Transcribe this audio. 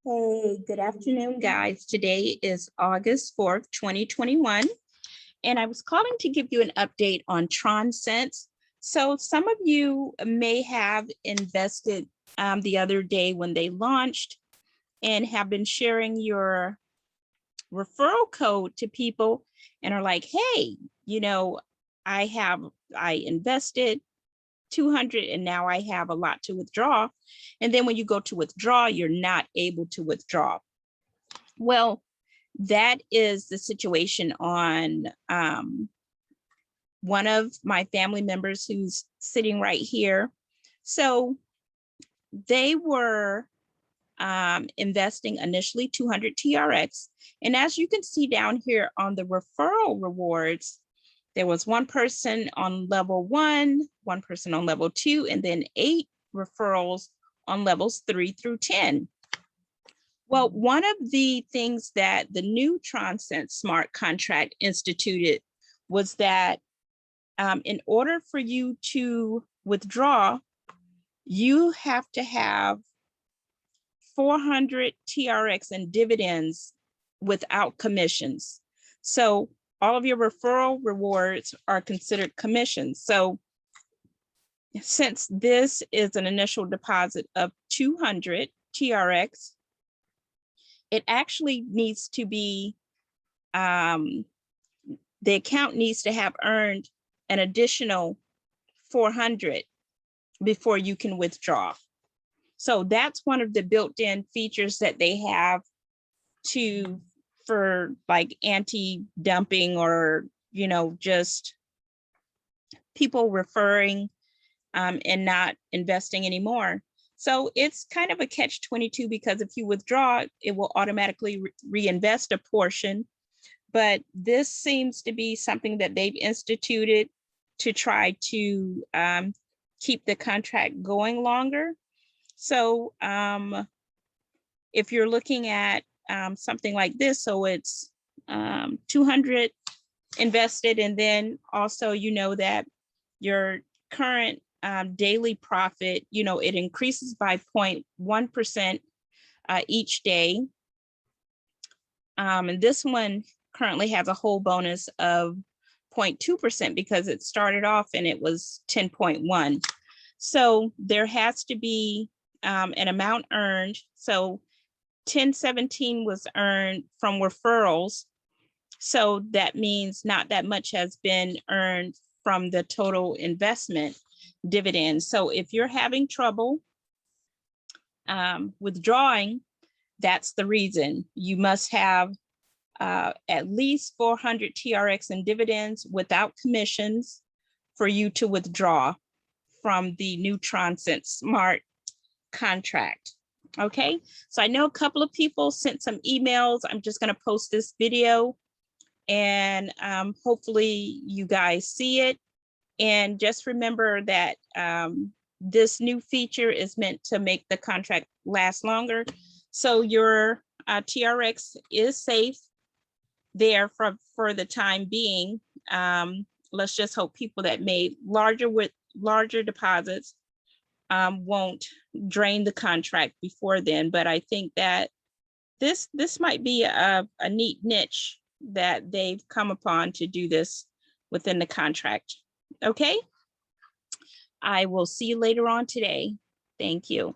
Hey, good afternoon, guys. Today is August 4th, 2021, and I was calling to give you an update on Tronsense. So some of you may have invested the other day when they launched and have been sharing your referral code to people and are like, hey, I invested 200 and now I have a lot to withdraw. And then when you go to withdraw, you're not able to withdraw. Well, that is the situation on one of my family members who's sitting right here. So they were investing initially 200 TRX. And as you can see down here on the referral rewards, there was one person on level 1, one person on level 2, and then 8 referrals on levels 3 through 10. Well, one of the things that the new Tronsense smart contract instituted was that in order for you to withdraw, you have to have 400 TRX in dividends without commissions. So all of your referral rewards are considered commissions. So since this is an initial deposit of 200 TRX, it actually needs to be, the account needs to have earned an additional 400 before you can withdraw. So that's one of the built-in features that they have for like anti-dumping or, just people referring and not investing anymore. So it's kind of a catch-22 because if you withdraw, it will automatically reinvest a portion. But this seems to be something that they've instituted to try to keep the contract going longer. So if you're looking at something like this, so it's 200 invested, and then also that your current daily profit, it increases by 0.1% each day. And this one currently has a whole bonus of 0.2% because it started off and it was 10.1. So there has to be an amount earned. So 1017 was earned from referrals. So that means not that much has been earned from the total investment dividend. So if you're having trouble withdrawing, that's the reason. You must have at least 400 TRX in dividends without commissions for you to withdraw from the new Tronsense smart contract. Okay, so I know a couple of people sent some emails. I'm just going to post this video and hopefully you guys see it. And just remember that this new feature is meant to make the contract last longer. So your TRX is safe there for the time being. Let's just hope people that made larger deposits won't drain the contract before then. But I think that this might be a neat niche that they've come upon to do this within the contract. Okay, I will see you later on today. Thank you.